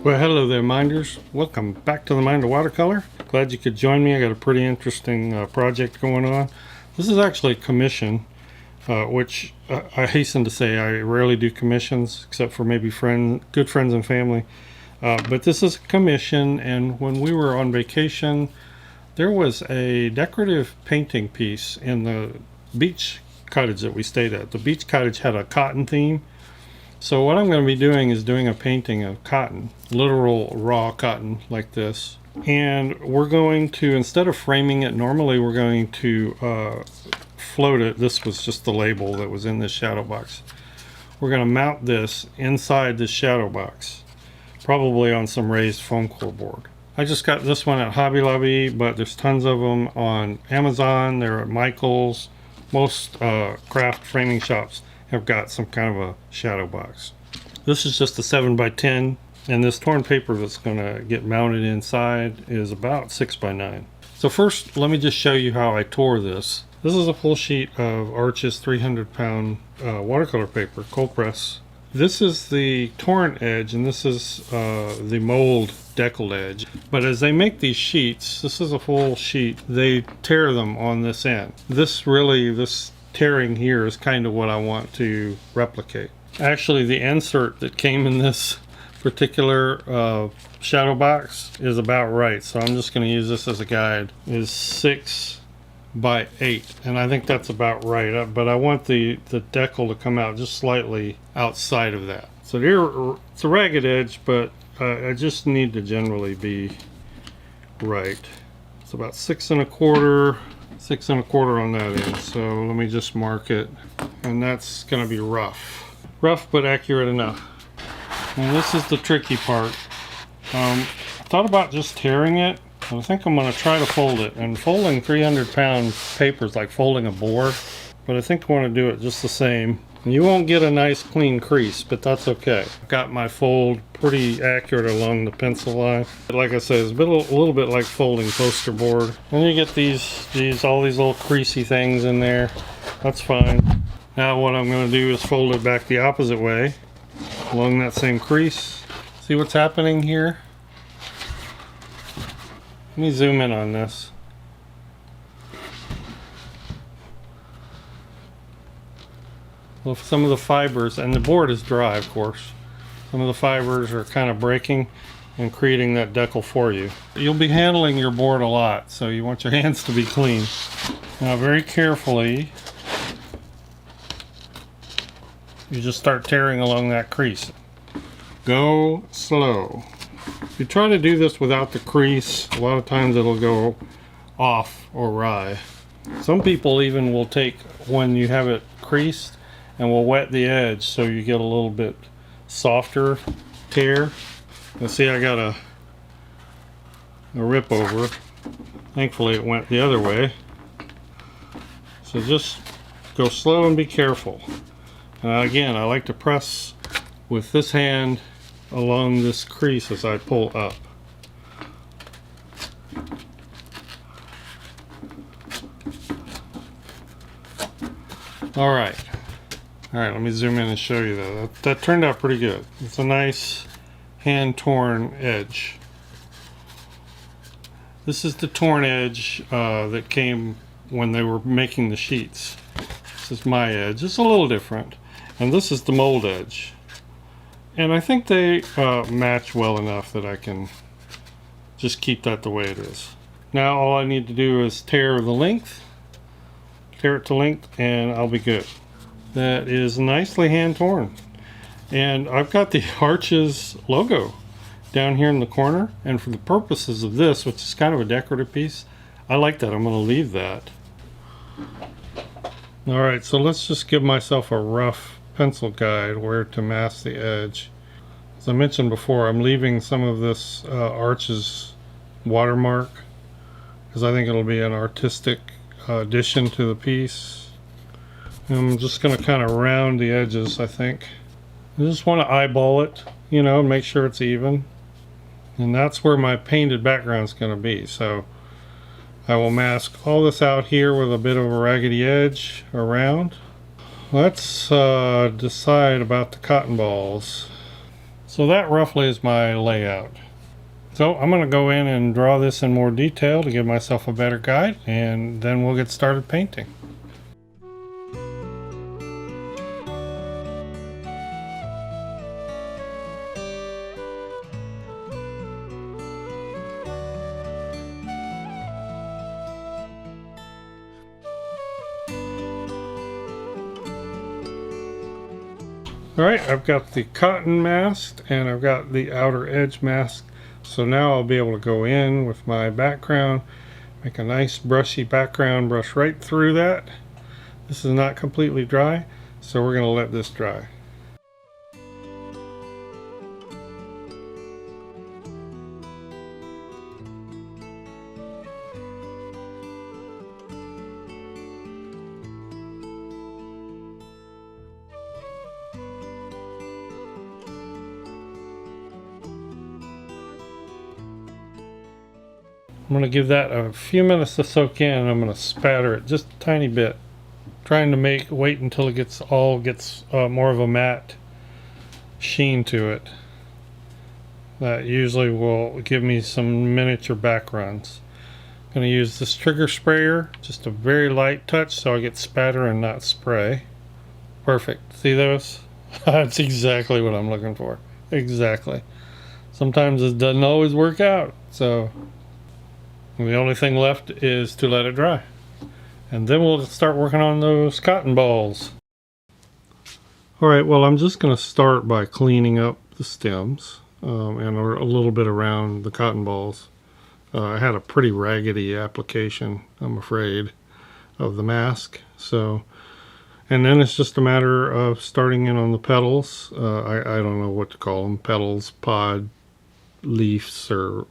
Well, hello there, minders. Welcome back to the Mind of Watercolor. Glad you could join me. I got a pretty interesting project going on. This is actually a commission, which I hasten to say I rarely do commissions, except for maybe good friends and family. But this is a commission, and when we were on vacation, there was a decorative painting piece in the beach cottage that we stayed at. The beach cottage had a cotton theme. So what I'm going to be doing is doing a painting of cotton, literal raw cotton like this. And we're going to, instead of framing it, normally we're going to float it. This was just the label that was in this shadow box. We're going to mount this inside this shadow box, probably on some raised foam core board. I just got this one at Hobby Lobby, but there's tons of them on Amazon. They're at Michael's. Most craft framing shops have got some kind of a shadow box. This is just a 7x10, and this torn paper that's going to get mounted inside is about 6x9. So first, let me just show you how I tore this. This is a full sheet of Arches 300-pound watercolor paper, cold press. This is the torn edge, and this is the mold deckled edge. But as they make these sheets, this is a full sheet, they tear them on this end. This tearing here is kind of what I want to replicate. Actually, the insert that came in this particular shadow box is about right, so I'm just going to use this as a guide. Is 6x8, and I think that's about right, but I want the decal to come out just slightly outside of that. So here it's a ragged edge, but I just need to generally be right. It's about 6 1/4 on that end, so let me just mark it, and that's going to be rough but accurate enough. And this is the tricky part. I thought about just tearing it, and I think I'm going to try to fold it, and folding 300-pound paper is like folding a board, but I think I want to do it just the same. And you won't get a nice clean crease, but that's okay. I've got my fold pretty accurate along the pencil line. Like I said, it's a little bit like folding poster board. Then you get all these little creasy things in there. That's fine. Now what I'm going to do is fold it back the opposite way along that same crease. See what's happening here? Let me zoom in on this. Well, some of the fibers, and the board is dry, of course, some of the fibers are kind of breaking and creating that decal for you. You'll be handling your board a lot, so you want your hands to be clean. Now, very carefully, you just start tearing along that crease. Go slow. If you try to do this without the crease, a lot of times it'll go off or awry. Some people even will take, when you have it creased, and we'll wet the edge so you get a little bit softer tear. And see, I got a rip over. Thankfully it went the other way. So just go slow and be careful. Again, I like to press with this hand along this crease as I pull up. Alright, let me zoom in and show you that. That turned out pretty good. It's a nice hand-torn edge. This is the torn edge that came when they were making the sheets. This is my edge. It's a little different. And this is the mold edge. And I think they match well enough that I can just keep that the way it is. Now all I need to do is tear it to length, and I'll be good. That is nicely hand torn. And I've got the Arches logo down here in the corner, and for the purposes of this, which is kind of a decorative piece, I like that. I'm going to leave that. Alright, so let's just give myself a rough pencil guide where to mask the edge. As I mentioned before, I'm leaving some of this Arches watermark because I think it'll be an artistic addition to the piece. I'm just going to kind of round the edges, I think. I just want to eyeball it, make sure it's even. And that's where my painted background is going to be. So I will mask all this out here with a bit of a raggedy edge around. Let's decide about the cotton balls. So that roughly is my layout. So I'm going to go in and draw this in more detail to give myself a better guide, and then we'll get started painting. Alright, I've got the cotton masked and I've got the outer edge masked. So now I'll be able to go in with my background, make a nice brushy background, brush right through that. This is not completely dry, so we're going to let this dry. I'm going to give that a few minutes to soak in, and I'm going to spatter it just a tiny bit, trying to wait until it gets more of a matte sheen to it. That usually will give me some miniature backgrounds. I'm going to use this trigger sprayer, just a very light touch so I get spatter and not spray. Perfect. See those? That's exactly what I'm looking for. Exactly. Sometimes it doesn't always work out, so the only thing left is to let it dry. And then we'll start working on those cotton balls. Alright, well, I'm just going to start by cleaning up the stems and a little bit around the cotton balls. I had a pretty raggedy application, I'm afraid, of the mask. And then it's just a matter of starting in on the petals. I don't know what to call them. Petals, pod, leaves, or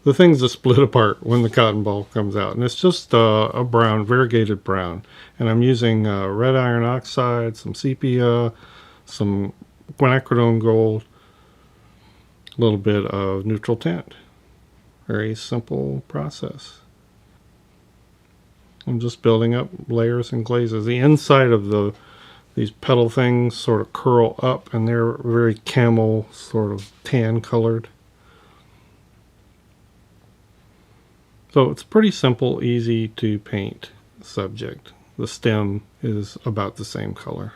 the things that split apart when the cotton ball comes out. And it's just a brown, variegated brown. And I'm using red iron oxide, some sepia, some quinacridone gold, a little bit of neutral tint. Very simple process. I'm just building up layers and glazes. The inside of these petal things sort of curl up, and they're very camel, sort of tan colored. So it's pretty simple, easy to paint subject. The stem is about the same color.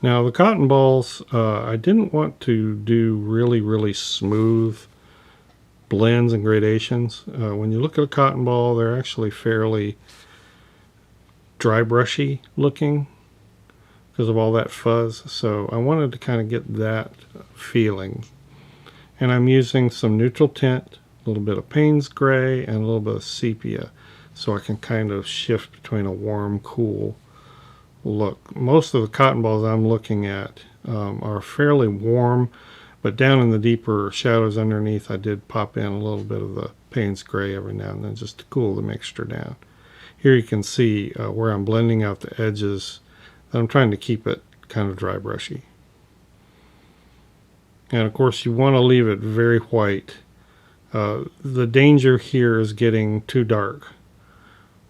Now the cotton balls, I didn't want to do really smooth blends and gradations. When you look at a cotton ball, they're actually fairly dry brushy looking because of all that fuzz. So I wanted to kind of get that feeling. And I'm using some neutral tint, a little bit of Payne's gray, and a little bit of sepia, so I can kind of shift between a warm, cool look. Most of the cotton balls I'm looking at are fairly warm, but down in the deeper shadows underneath, I did pop in a little bit of the Payne's gray every now and then just to cool the mixture down. Here you can see where I'm blending out the edges. I'm trying to keep it kind of dry brushy. And of course you want to leave it very white. The danger here is getting too dark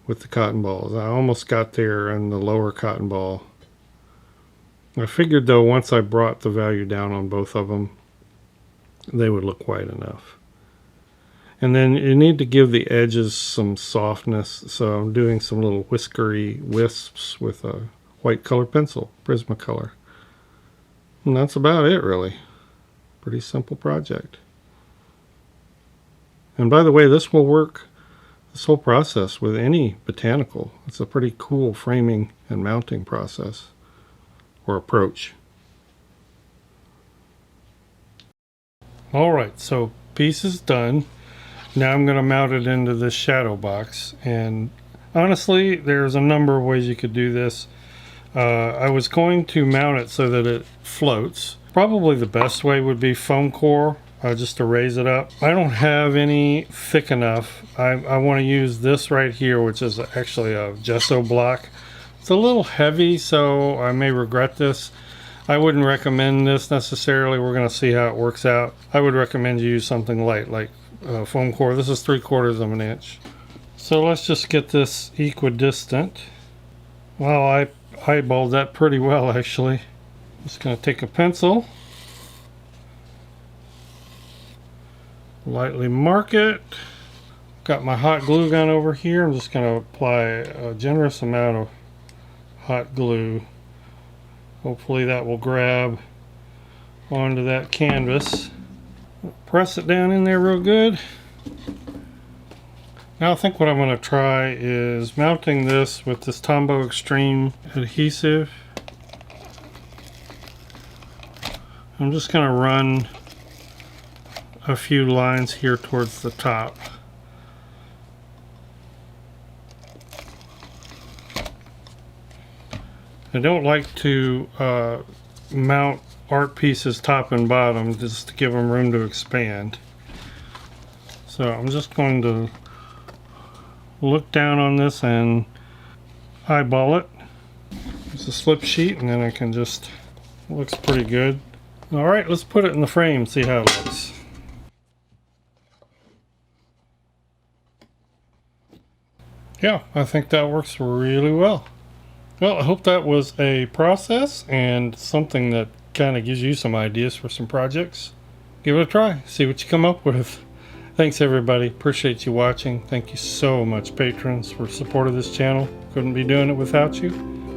with the cotton balls. I almost got there in the lower cotton ball. I figured though once I brought the value down on both of them, they would look white enough. And then you need to give the edges some softness, so I'm doing some little whiskery wisps with a white color pencil, Prismacolor. And that's about it really. Pretty simple project. And by the way, this will work, this whole process, with any Botanical. It's a pretty cool framing and mounting process or approach. Alright, so piece is done. Now I'm going to mount it into this shadow box, and honestly there's a number of ways you could do this. I was going to mount it so that it floats. Probably the best way would be foam core, just to raise it up. I don't have any thick enough. I want to use this right here, which is actually a gesso block. It's a little heavy, so I may regret this. I wouldn't recommend this necessarily. We're going to see how it works out. I would recommend you use something light like foam core. This is 3/4 of an inch. So let's just get this equidistant. Well, I eyeballed that pretty well actually. Just going to take a pencil, lightly mark it. Got my hot glue gun over here. I'm just going to apply a generous amount of hot glue. Hopefully that will grab onto that canvas. Press it down in there real good. Now I think what I'm going to try is mounting this with this Tombow Extreme adhesive. I'm just going to run a few lines here towards the top. I don't like to mount art pieces top and bottom just to give them room to expand. So I'm just going to look down on this and eyeball it. It's a slip sheet, and then I can just, looks pretty good. Alright, let's put it in the frame, see how it looks. Yeah, I think that works really well. Well, I hope that was a process and something that kind of gives you some ideas for some projects. Give it a try, see what you come up with. Thanks everybody, appreciate you watching. Thank you so much patrons for support of this channel. Couldn't be doing it without you.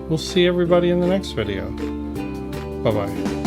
We'll see everybody in the next video. Bye bye.